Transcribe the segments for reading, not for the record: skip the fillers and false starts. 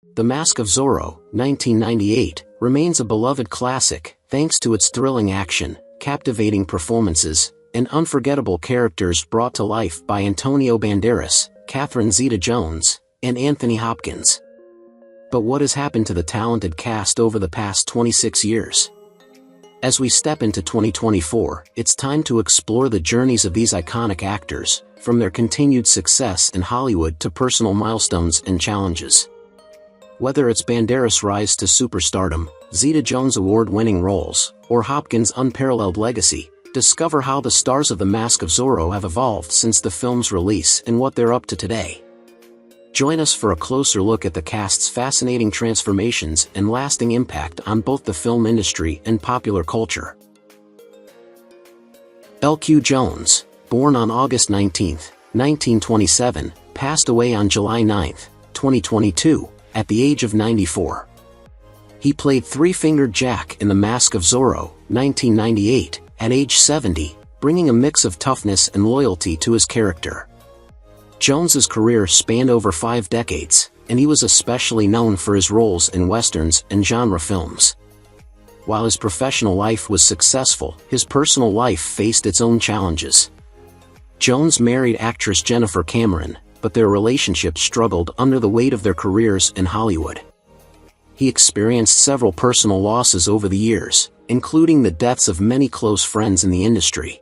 The Mask of Zorro, 1998, remains a beloved classic, thanks to its thrilling action, captivating performances, and unforgettable characters brought to life by Antonio Banderas, Catherine Zeta-Jones, and Anthony Hopkins. But what has happened to the talented cast over the past 26 years? As we step into 2024, it's time to explore the journeys of these iconic actors, from their continued success in Hollywood to personal milestones and challenges. Whether it's Banderas' rise to superstardom, Zeta-Jones' award-winning roles, or Hopkins' unparalleled legacy, discover how the stars of The Mask of Zorro have evolved since the film's release and what they're up to today. Join us for a closer look at the cast's fascinating transformations and lasting impact on both the film industry and popular culture. L.Q. Jones, born on August 19, 1927, passed away on July 9, 2022, at the age of 94. He played Three-Fingered Jack in The Mask of Zorro, 1998, at age 70, bringing a mix of toughness and loyalty to his character. Jones's career spanned over 5 decades, and he was especially known for his roles in westerns and genre films. While his professional life was successful, his personal life faced its own challenges. Jones married actress Jennifer Cameron, but their relationship struggled under the weight of their careers in Hollywood. He experienced several personal losses over the years, including the deaths of many close friends in the industry.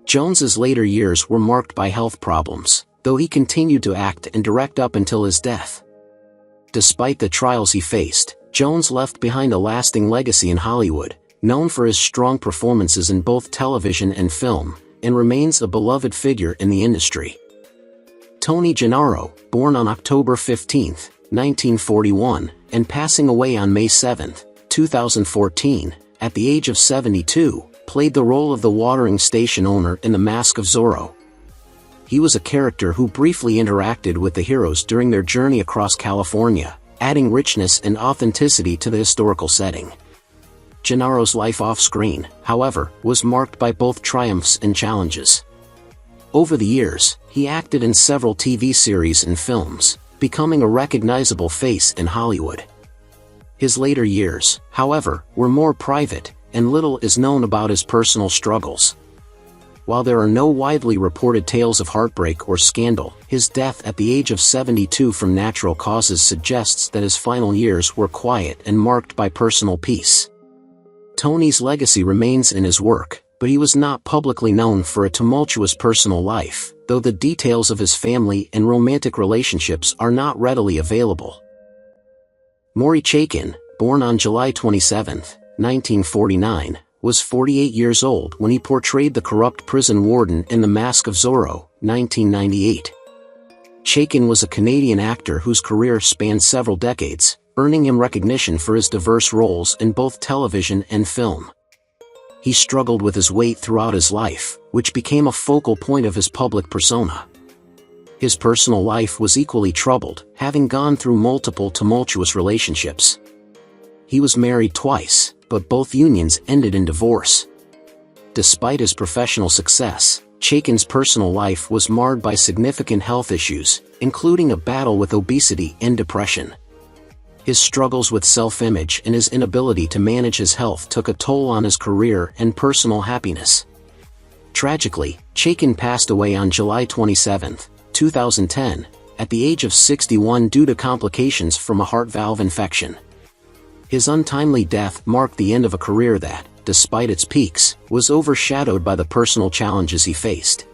Jones's later years were marked by health problems, though he continued to act and direct up until his death. Despite the trials he faced, Jones left behind a lasting legacy in Hollywood, known for his strong performances in both television and film, and remains a beloved figure in the industry. Tony Genaro, born on October 15, 1941, and passing away on May 7, 2014, at the age of 72, played the role of the watering station owner in The Mask of Zorro. He was a character who briefly interacted with the heroes during their journey across California, adding richness and authenticity to the historical setting. Genaro's life off-screen, however, was marked by both triumphs and challenges. Over the years, he acted in several TV series and films, becoming a recognizable face in Hollywood. His later years, however, were more private, and little is known about his personal struggles. While there are no widely reported tales of heartbreak or scandal, his death at the age of 72 from natural causes suggests that his final years were quiet and marked by personal peace. Tony's legacy remains in his work, but he was not publicly known for a tumultuous personal life, though the details of his family and romantic relationships are not readily available. Maury Chaykin, born on July 27, 1949, was 48 years old when he portrayed the corrupt prison warden in The Mask of Zorro, 1998. Chaykin was a Canadian actor whose career spanned several decades, earning him recognition for his diverse roles in both television and film. He struggled with his weight throughout his life, which became a focal point of his public persona. His personal life was equally troubled, having gone through multiple tumultuous relationships. He was married twice, but both unions ended in divorce. Despite his professional success, Chaykin's personal life was marred by significant health issues, including a battle with obesity and depression. His struggles with self-image and his inability to manage his health took a toll on his career and personal happiness. Tragically, Chaykin passed away on July 27, 2010, at the age of 61 due to complications from a heart valve infection. His untimely death marked the end of a career that, despite its peaks, was overshadowed by the personal challenges he faced.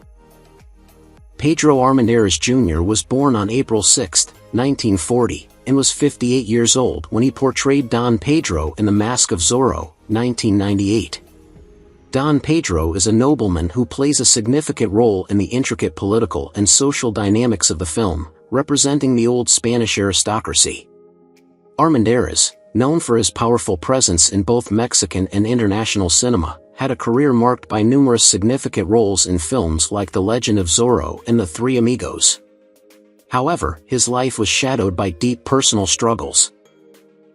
Pedro Armendáriz Jr. was born on April 6, 1940, and was 58 years old when he portrayed Don Pedro in The Mask of Zorro, 1998. Don Pedro is a nobleman who plays a significant role in the intricate political and social dynamics of the film, representing the old Spanish aristocracy. Armendáriz, known for his powerful presence in both Mexican and international cinema, had a career marked by numerous significant roles in films like The Legend of Zorro and The Three Amigos. However, his life was shadowed by deep personal struggles.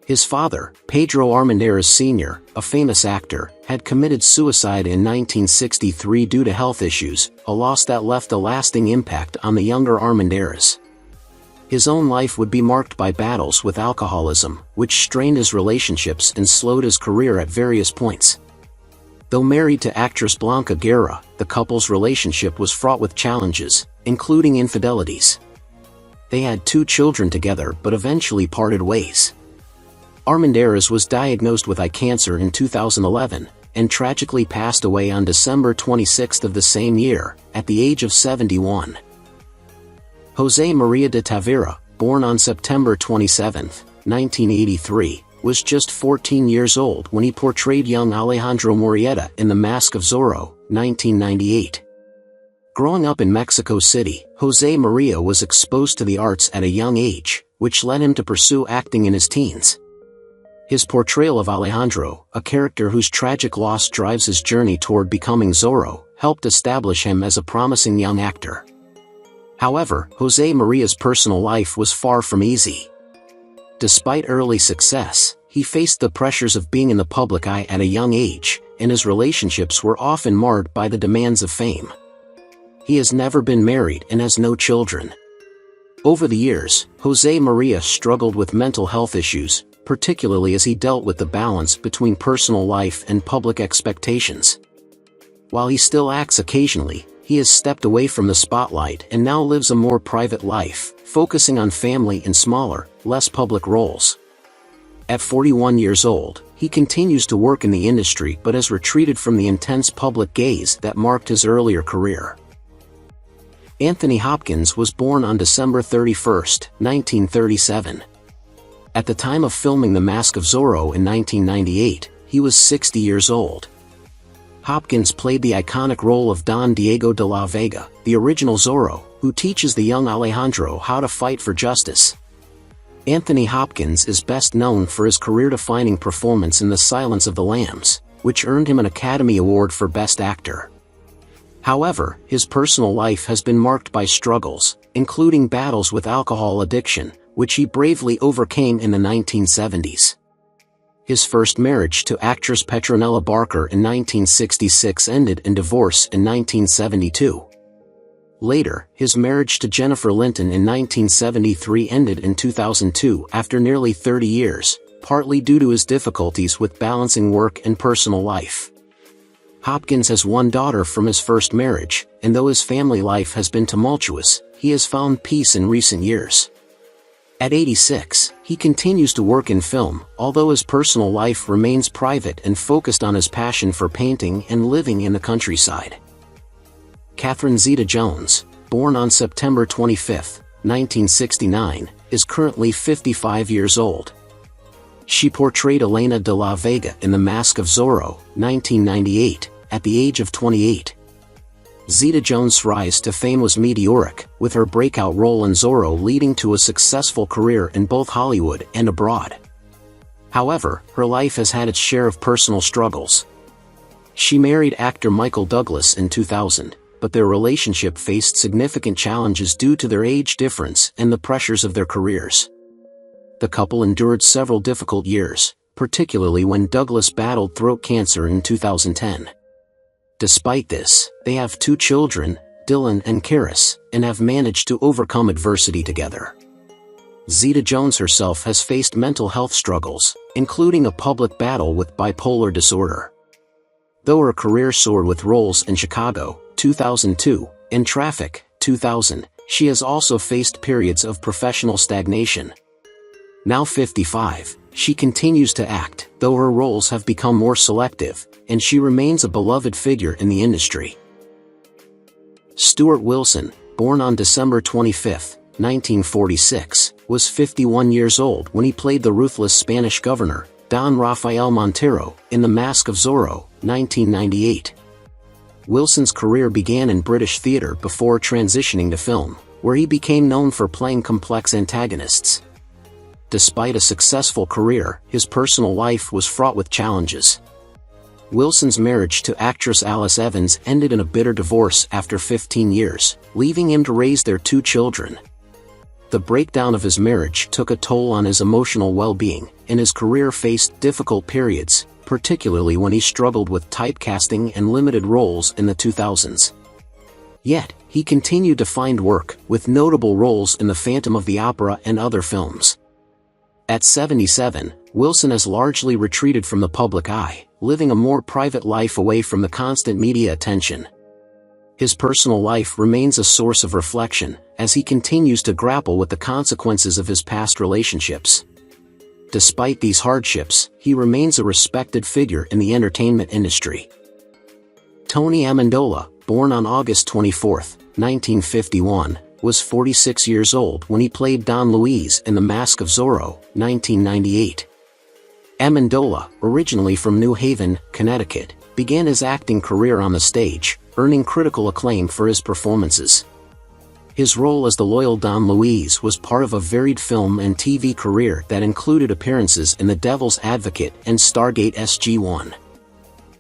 His father, Pedro Armendáriz Sr., a famous actor, had committed suicide in 1963 due to health issues, a loss that left a lasting impact on the younger Armendáriz. His own life would be marked by battles with alcoholism, which strained his relationships and slowed his career at various points. Though married to actress Blanca Guerra, the couple's relationship was fraught with challenges, including infidelities. They had 2 children together but eventually parted ways. Armendáriz was diagnosed with eye cancer in 2011, and tragically passed away on December 26 of the same year, at the age of 71. José María de Tavira, born on September 27, 1983, was just 14 years old when he portrayed young Alejandro Murrieta in The Mask of Zorro, 1998. Growing up in Mexico City, José María was exposed to the arts at a young age, which led him to pursue acting in his teens. His portrayal of Alejandro, a character whose tragic loss drives his journey toward becoming Zorro, helped establish him as a promising young actor. However, José María's personal life was far from easy. Despite early success, he faced the pressures of being in the public eye at a young age, and his relationships were often marred by the demands of fame. He has never been married and has no children. Over the years, José María struggled with mental health issues, particularly as he dealt with the balance between personal life and public expectations. While he still acts occasionally, he has stepped away from the spotlight and now lives a more private life, focusing on family and smaller, less public roles. At 41 years old, he continues to work in the industry but has retreated from the intense public gaze that marked his earlier career. Anthony Hopkins was born on December 31, 1937. At the time of filming The Mask of Zorro in 1998, he was 60 years old. Hopkins played the iconic role of Don Diego de la Vega, the original Zorro, who teaches the young Alejandro how to fight for justice. Anthony Hopkins is best known for his career-defining performance in The Silence of the Lambs, which earned him an Academy Award for Best Actor. However, his personal life has been marked by struggles, including battles with alcohol addiction, which he bravely overcame in the 1970s. His first marriage to actress Petronella Barker in 1966 ended in divorce in 1972. Later, his marriage to Jennifer Linton in 1973 ended in 2002 after nearly 30 years, partly due to his difficulties with balancing work and personal life. Hopkins has 1 daughter from his first marriage, and though his family life has been tumultuous, he has found peace in recent years. At 86, he continues to work in film, although his personal life remains private and focused on his passion for painting and living in the countryside. Catherine Zeta-Jones, born on September 25, 1969, is currently 55 years old. She portrayed Elena de la Vega in The Mask of Zorro, 1998, at the age of 28. Zeta-Jones' rise to fame was meteoric, with her breakout role in Zorro leading to a successful career in both Hollywood and abroad. However, her life has had its share of personal struggles. She married actor Michael Douglas in 2000, but their relationship faced significant challenges due to their age difference and the pressures of their careers. The couple endured several difficult years, particularly when Douglas battled throat cancer in 2010. Despite this, they have 2 children, Dylan and Karis, and have managed to overcome adversity together. Zeta-Jones herself has faced mental health struggles, including a public battle with bipolar disorder. Though her career soared with roles in Chicago, 2002, and Traffic, 2000, she has also faced periods of professional stagnation. Now 55, she continues to act, though her roles have become more selective, and she remains a beloved figure in the industry. Stuart Wilson, born on December 25, 1946, was 51 years old when he played the ruthless Spanish governor, Don Rafael Montero, in The Mask of Zorro, 1998. Wilson's career began in British theatre before transitioning to film, where he became known for playing complex antagonists. Despite a successful career, his personal life was fraught with challenges. Wilson's marriage to actress Alice Evans ended in a bitter divorce after 15 years, leaving him to raise their 2 children. The breakdown of his marriage took a toll on his emotional well-being, and his career faced difficult periods, particularly when he struggled with typecasting and limited roles in the 2000s. Yet, he continued to find work, with notable roles in The Phantom of the Opera and other films. At 77, Wilson has largely retreated from the public eye, living a more private life away from the constant media attention. His personal life remains a source of reflection, as he continues to grapple with the consequences of his past relationships. Despite these hardships, he remains a respected figure in the entertainment industry. Tony Amendola, born on August 24, 1951, was 46 years old when he played Don Luis in The Mask of Zorro, 1998. Amendola, originally from New Haven, Connecticut, began his acting career on the stage, earning critical acclaim for his performances. His role as the loyal Don Luis was part of a varied film and TV career that included appearances in The Devil's Advocate and Stargate SG-1.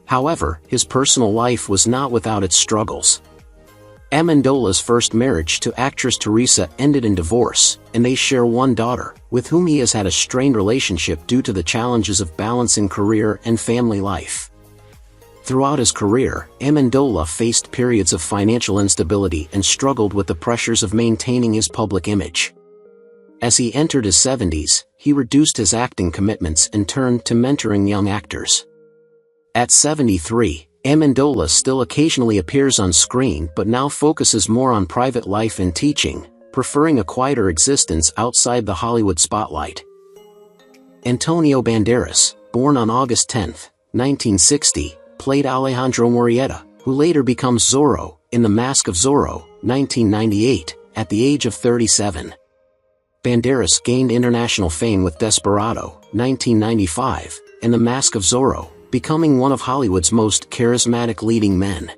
However, his personal life was not without its struggles. Amendola's first marriage to actress Teresa ended in divorce, and they share one daughter, with whom he has had a strained relationship due to the challenges of balancing career and family life. Throughout his career, Amendola faced periods of financial instability and struggled with the pressures of maintaining his public image. As he entered his 70s, he reduced his acting commitments and turned to mentoring young actors. At 73, Amendola still occasionally appears on screen but now focuses more on private life and teaching, preferring a quieter existence outside the Hollywood spotlight. Antonio Banderas, born on August 10, 1960, played Alejandro Murrieta, who later becomes Zorro, in The Mask of Zorro, 1998, at the age of 37. Banderas gained international fame with Desperado, 1995, and The Mask of Zorro, becoming one of Hollywood's most charismatic leading men.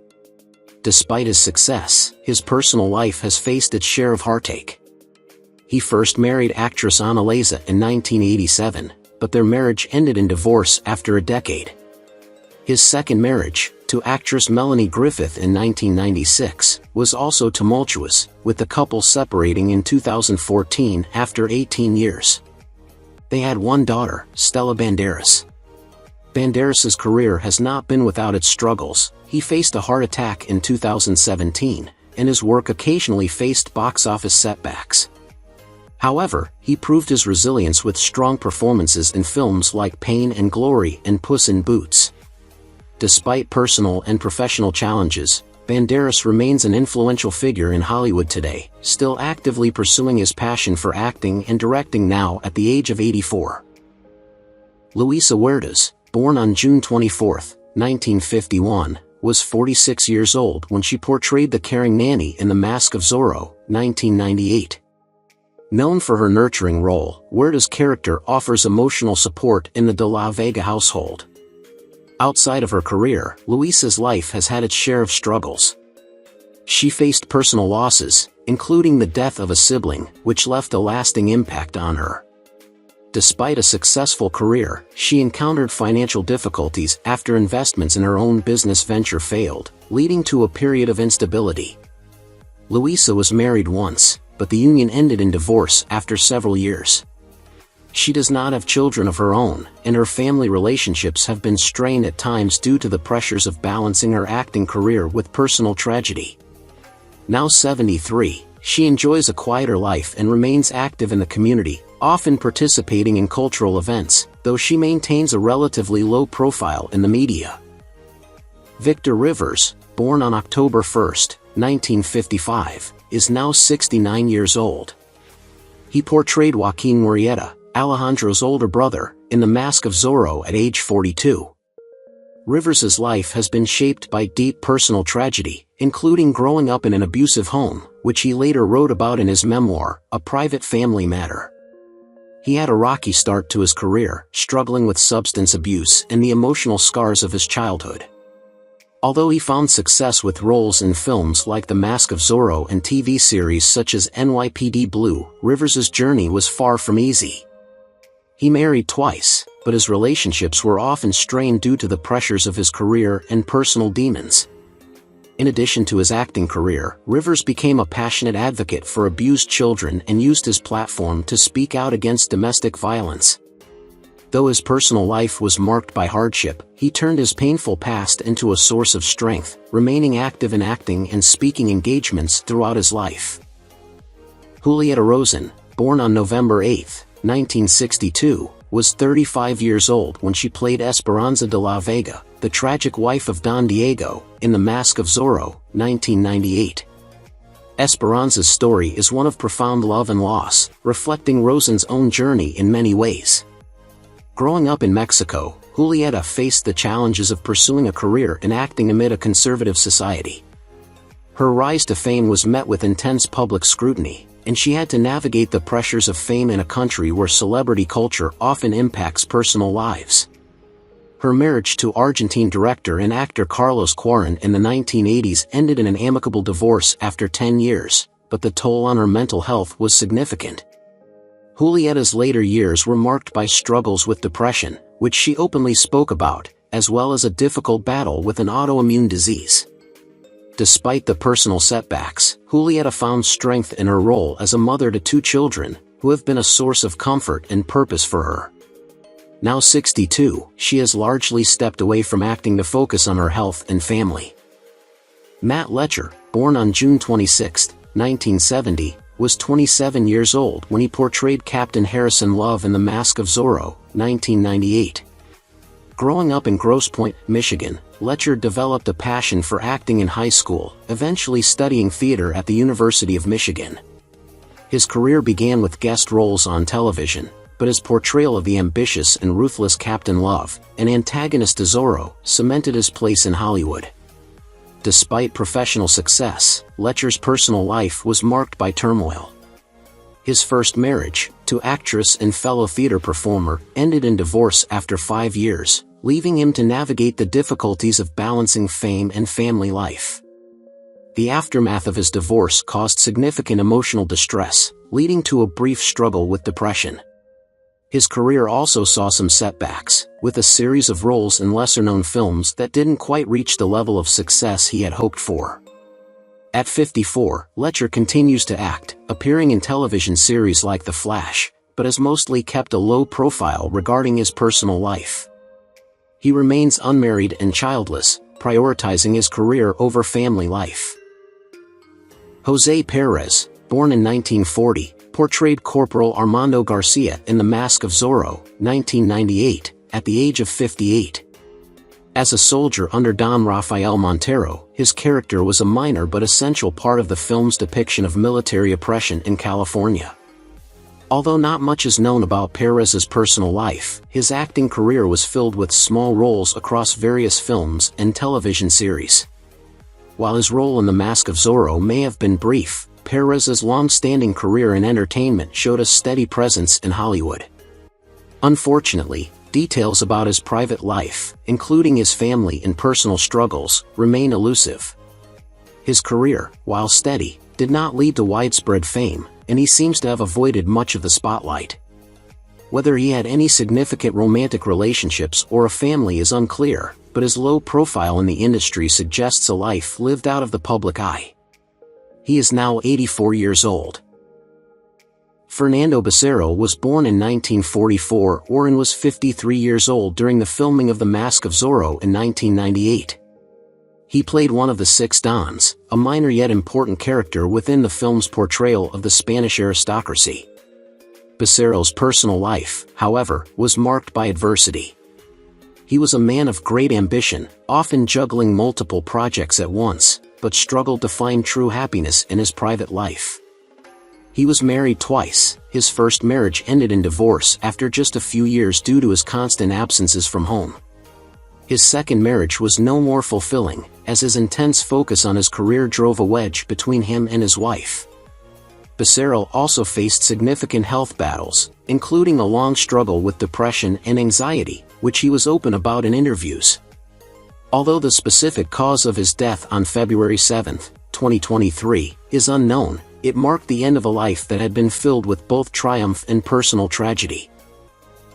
Despite his success, his personal life has faced its share of heartache. He first married actress Ana Leza in 1987, but their marriage ended in divorce after a decade. His second marriage, to actress Melanie Griffith in 1996, was also tumultuous, with the couple separating in 2014 after 18 years. They had one daughter, Stella Banderas. Banderas's career has not been without its struggles. He faced a heart attack in 2017, and his work occasionally faced box office setbacks. However, he proved his resilience with strong performances in films like Pain and Glory and Puss in Boots. Despite personal and professional challenges, Banderas remains an influential figure in Hollywood today, still actively pursuing his passion for acting and directing now at the age of 84. Luisa Huertas, born on June 24, 1951, was 46 years old when she portrayed the caring nanny in The Mask of Zorro, 1998. Known for her nurturing role, Huertas' character offers emotional support in the De La Vega household. Outside of her career, Luisa's life has had its share of struggles. She faced personal losses, including the death of a sibling, which left a lasting impact on her. Despite a successful career, she encountered financial difficulties after investments in her own business venture failed, leading to a period of instability. Luisa was married once, but the union ended in divorce after several years. She does not have children of her own, and her family relationships have been strained at times due to the pressures of balancing her acting career with personal tragedy. Now 73, she enjoys a quieter life and remains active in the community, often participating in cultural events, though she maintains a relatively low profile in the media. Victor Rivers, born on October 1, 1955, is now 69 years old. He portrayed Joaquim Murrieta, Alejandro's older brother, in The Mask of Zorro at age 42. Rivers's life has been shaped by deep personal tragedy, including growing up in an abusive home, which he later wrote about in his memoir, A Private Family Matter. He had a rocky start to his career, struggling with substance abuse and the emotional scars of his childhood. Although he found success with roles in films like The Mask of Zorro and TV series such as NYPD Blue, Rivers's journey was far from easy. He married twice, but his relationships were often strained due to the pressures of his career and personal demons. In addition to his acting career, Rivers became a passionate advocate for abused children and used his platform to speak out against domestic violence. Though his personal life was marked by hardship, he turned his painful past into a source of strength, remaining active in acting and speaking engagements throughout his life. Julieta Rosen, born on November 8, 1962, was 35 years old when she played Esperanza de la Vega, the tragic wife of Don Diego, in The Mask of Zorro, 1998. Esperanza's story is one of profound love and loss, reflecting Rosen's own journey in many ways. Growing up in Mexico, Julieta faced the challenges of pursuing a career in acting amid a conservative society. Her rise to fame was met with intense public scrutiny, and she had to navigate the pressures of fame in a country where celebrity culture often impacts personal lives. Her marriage to Argentine director and actor Carlos Cuarón in the 1980s ended in an amicable divorce after 10 years, but the toll on her mental health was significant. Julieta's later years were marked by struggles with depression, which she openly spoke about, as well as a difficult battle with an autoimmune disease. Despite the personal setbacks, Julieta found strength in her role as a mother to 2 children, who have been a source of comfort and purpose for her. Now 62, she has largely stepped away from acting to focus on her health and family. Matt Letscher, born on June 26, 1970, was 27 years old when he portrayed Captain Harrison Love in The Mask of Zorro, 1998. Growing up in Grosse Pointe, Michigan, Letscher developed a passion for acting in high school, eventually studying theater at the University of Michigan. His career began with guest roles on television, but his portrayal of the ambitious and ruthless Captain Love, an antagonist to Zorro, cemented his place in Hollywood. Despite professional success, Letscher's personal life was marked by turmoil. His first marriage, to actress and fellow theater performer, ended in divorce after 5 years, leaving him to navigate the difficulties of balancing fame and family life. The aftermath of his divorce caused significant emotional distress, leading to a brief struggle with depression. His career also saw some setbacks, with a series of roles in lesser-known films that didn't quite reach the level of success he had hoped for. At 54, Letscher continues to act, appearing in television series like The Flash, but has mostly kept a low profile regarding his personal life. He remains unmarried and childless, prioritizing his career over family life. José Pérez, born in 1940, portrayed Corporal Armando Garcia in The Mask of Zorro, 1998, at the age of 58. As a soldier under Don Rafael Montero, his character was a minor but essential part of the film's depiction of military oppression in California. Although not much is known about Pérez's personal life, his acting career was filled with small roles across various films and television series. While his role in The Mask of Zorro may have been brief, Pérez's long-standing career in entertainment showed a steady presence in Hollywood. Unfortunately, details about his private life, including his family and personal struggles, remain elusive. His career, while steady, did not lead to widespread fame, and he seems to have avoided much of the spotlight. Whether he had any significant romantic relationships or a family is unclear, but his low profile in the industry suggests a life lived out of the public eye. He is now 84 years old. Fernando Becerril was born in 1944 and was 53 years old during the filming of The Mask of Zorro in 1998. He played one of the 6 Dons, a minor yet important character within the film's portrayal of the Spanish aristocracy. Becerril's personal life, however, was marked by adversity. He was a man of great ambition, often juggling multiple projects at once, but struggled to find true happiness in his private life. He was married twice. His first marriage ended in divorce after just a few years due to his constant absences from home. His second marriage was no more fulfilling, as his intense focus on his career drove a wedge between him and his wife. Becerril also faced significant health battles, including a long struggle with depression and anxiety, which he was open about in interviews. Although the specific cause of his death on February 7, 2023, is unknown, it marked the end of a life that had been filled with both triumph and personal tragedy.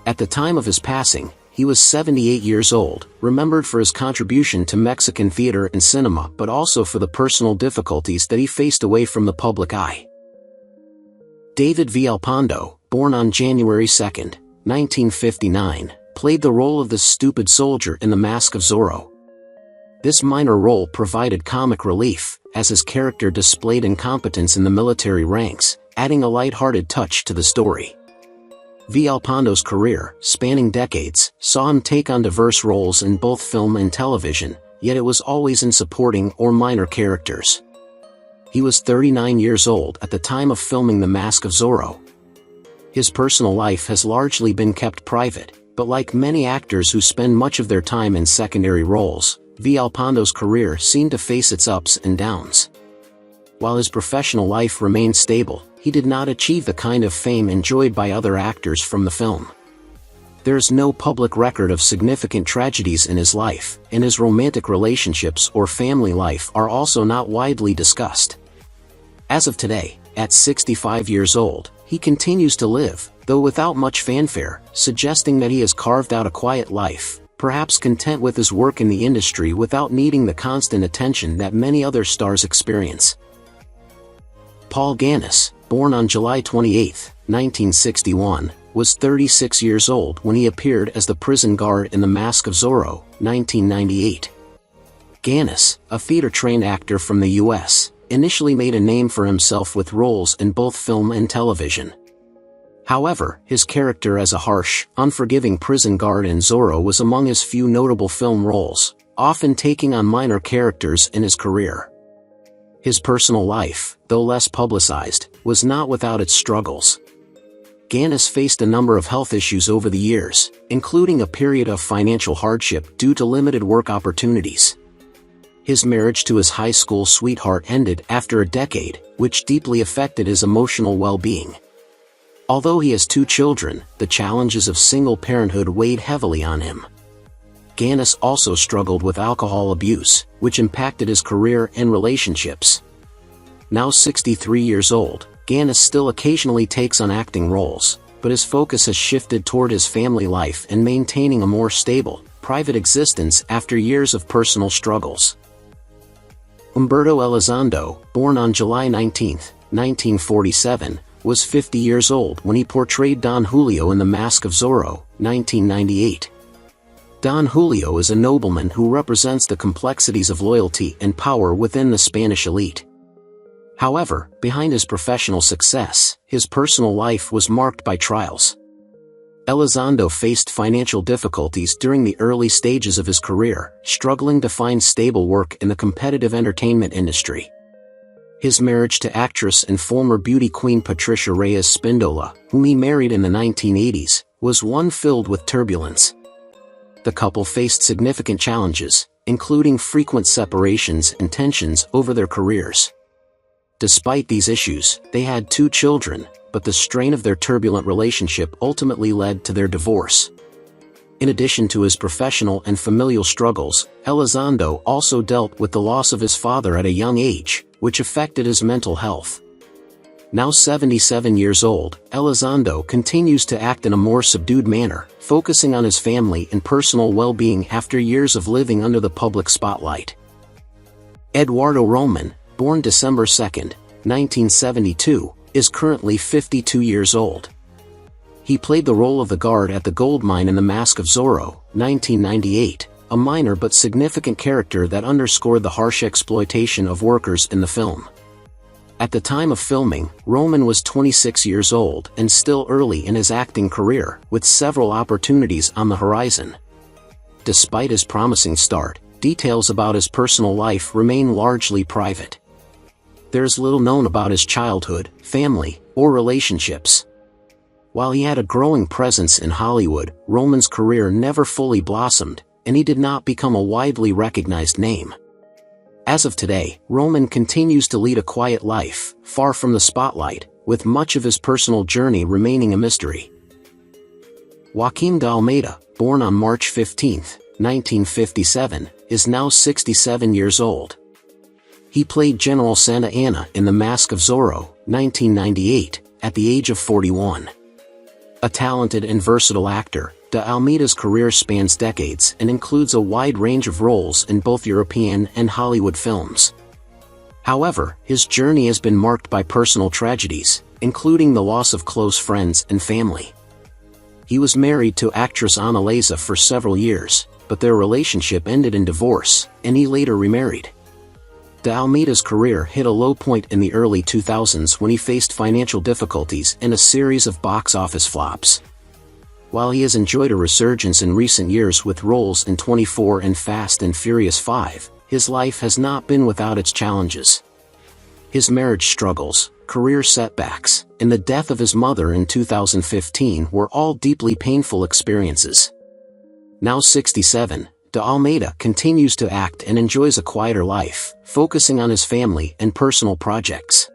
At the time of his passing, he was 78 years old, remembered for his contribution to Mexican theater and cinema but also for the personal difficulties that he faced away from the public eye. David Villalpando, born on January 2, 1959, played the role of the stupid soldier in The Mask of Zorro. This minor role provided comic relief, as his character displayed incompetence in the military ranks, adding a light-hearted touch to the story. Villalpando's career, spanning decades, saw him take on diverse roles in both film and television, yet it was always in supporting or minor characters. He was 39 years old at the time of filming The Mask of Zorro. His personal life has largely been kept private, but like many actors who spend much of their time in secondary roles, Villalpando's career seemed to face its ups and downs. While his professional life remained stable, he did not achieve the kind of fame enjoyed by other actors from the film. There is no public record of significant tragedies in his life, and his romantic relationships or family life are also not widely discussed. As of today, at 65 years old, he continues to live, though without much fanfare, suggesting that he has carved out a quiet life, perhaps content with his work in the industry without needing the constant attention that many other stars experience. Paul Ganus, born on July 28, 1961, was 36 years old when he appeared as the prison guard in The Mask of Zorro, 1998. Ganus, a theater-trained actor from the U.S., initially made a name for himself with roles in both film and television. However, his character as a harsh, unforgiving prison guard in Zorro was among his few notable film roles, often taking on minor characters in his career. His personal life, though less publicized, was not without its struggles. Ganus faced a number of health issues over the years, including a period of financial hardship due to limited work opportunities. His marriage to his high school sweetheart ended after a decade, which deeply affected his emotional well-being. Although he has 2 children, the challenges of single parenthood weighed heavily on him. Ganus also struggled with alcohol abuse, which impacted his career and relationships. Now 63 years old, Ganus still occasionally takes on acting roles, but his focus has shifted toward his family life and maintaining a more stable, private existence after years of personal struggles. Umberto Elizondo, born on July 19, 1947, was 50 years old when he portrayed Don Julio in The Mask of Zorro, 1998. Don Julio is a nobleman who represents the complexities of loyalty and power within the Spanish elite. However, behind his professional success, his personal life was marked by trials. Elizondo faced financial difficulties during the early stages of his career, struggling to find stable work in the competitive entertainment industry. His marriage to actress and former beauty queen Patricia Reyes Spindola, whom he married in the 1980s, was one filled with turbulence. The couple faced significant challenges, including frequent separations and tensions over their careers. Despite these issues, they had 2 children, but the strain of their turbulent relationship ultimately led to their divorce. In addition to his professional and familial struggles, Elizondo also dealt with the loss of his father at a young age, which affected his mental health. Now 77 years old, Elizondo continues to act in a more subdued manner, focusing on his family and personal well-being after years of living under the public spotlight. Eduardo Roman, born December 2, 1972, is currently 52 years old. He played the role of the guard at the gold mine in The Mask of Zorro, 1998, a minor but significant character that underscored the harsh exploitation of workers in the film. At the time of filming, Roman was 26 years old and still early in his acting career, with several opportunities on the horizon. Despite his promising start, details about his personal life remain largely private. There is little known about his childhood, family, or relationships. While he had a growing presence in Hollywood, Roman's career never fully blossomed, and he did not become a widely recognized name. As of today, Roman continues to lead a quiet life, far from the spotlight, with much of his personal journey remaining a mystery. Joaquim de Almeida, born on March 15, 1957, is now 67 years old. He played General Santa Anna in The Mask of Zorro, 1998, at the age of 41. A talented and versatile actor, de Almeida's career spans decades and includes a wide range of roles in both European and Hollywood films. However, his journey has been marked by personal tragedies, including the loss of close friends and family. He was married to actress Annalisa for several years, but their relationship ended in divorce, and he later remarried. De Almeida's career hit a low point in the early 2000s when he faced financial difficulties and a series of box office flops. While he has enjoyed a resurgence in recent years with roles in 24 and Fast and Furious 5, his life has not been without its challenges. His marriage struggles, career setbacks, and the death of his mother in 2015 were all deeply painful experiences. Now 67, De Almeida continues to act and enjoys a quieter life, focusing on his family and personal projects.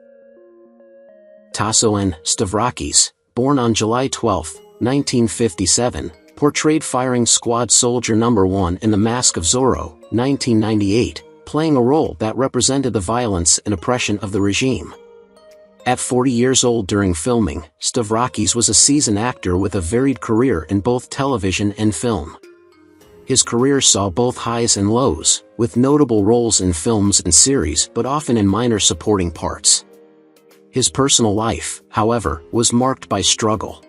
Taso N. Stavrakis, born on July 12, 1957, portrayed Firing Squad Soldier No. 1 in The Mask of Zorro, 1998, playing a role that represented the violence and oppression of the regime. At 40 years old during filming, Stavrakis was a seasoned actor with a varied career in both television and film. His career saw both highs and lows, with notable roles in films and series but often in minor supporting parts. His personal life, however, was marked by struggle.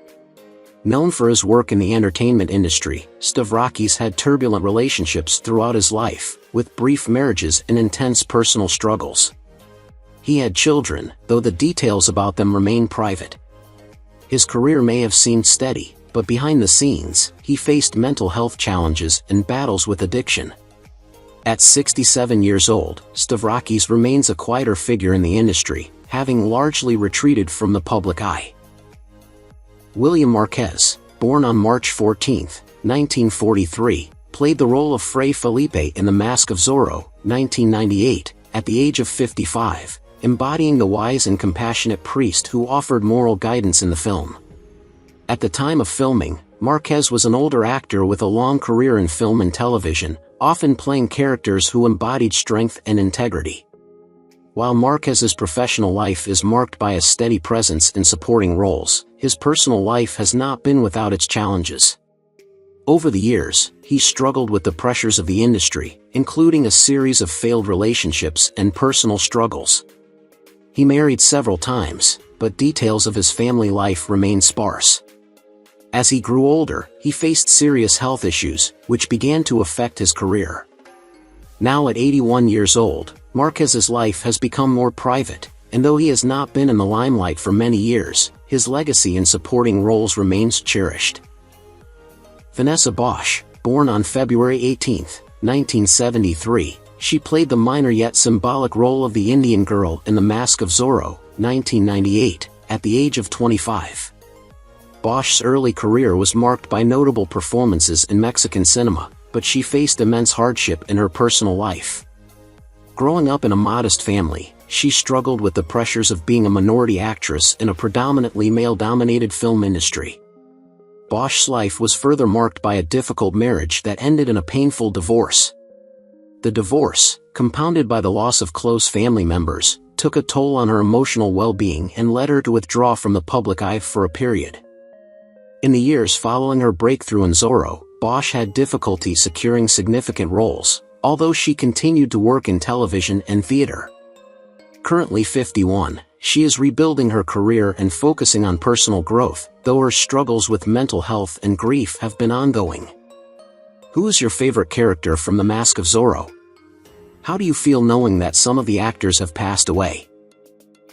Known for his work in the entertainment industry, Stavrakis had turbulent relationships throughout his life, with brief marriages and intense personal struggles. He had children, though the details about them remain private. His career may have seemed steady, but behind the scenes, he faced mental health challenges and battles with addiction. At 67 years old, Stavrakis remains a quieter figure in the industry, having largely retreated from the public eye. William Marquez, born on March 14, 1943, played the role of Fray Felipe in The Mask of Zorro, 1998, at the age of 55, embodying the wise and compassionate priest who offered moral guidance in the film. At the time of filming, Marquez was an older actor with a long career in film and television, often playing characters who embodied strength and integrity. While Marquez's professional life is marked by a steady presence in supporting roles, his personal life has not been without its challenges. Over the years, he struggled with the pressures of the industry, including a series of failed relationships and personal struggles. He married several times, but details of his family life remain sparse. As he grew older, he faced serious health issues, which began to affect his career. Now at 81 years old, Marquez's life has become more private, and though he has not been in the limelight for many years, his legacy in supporting roles remains cherished. Vanessa Bauche, born on February 18, 1973, she played the minor yet symbolic role of the Indian girl in The Mask of Zorro, 1998, at the age of 25. Bauche's early career was marked by notable performances in Mexican cinema, but she faced immense hardship in her personal life. Growing up in a modest family, she struggled with the pressures of being a minority actress in a predominantly male-dominated film industry. Bauche's life was further marked by a difficult marriage that ended in a painful divorce. The divorce, compounded by the loss of close family members, took a toll on her emotional well-being and led her to withdraw from the public eye for a period. In the years following her breakthrough in Zorro, Bauche had difficulty securing significant roles, although she continued to work in television and theater. Currently 51, she is rebuilding her career and focusing on personal growth, though her struggles with mental health and grief have been ongoing. Who is your favorite character from The Mask of Zorro? How do you feel knowing that some of the actors have passed away?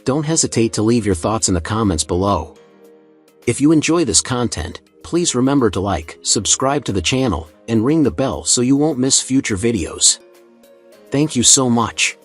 Don't hesitate to leave your thoughts in the comments below. If you enjoy this content, please remember to like, subscribe to the channel, and ring the bell so you won't miss future videos. Thank you so much.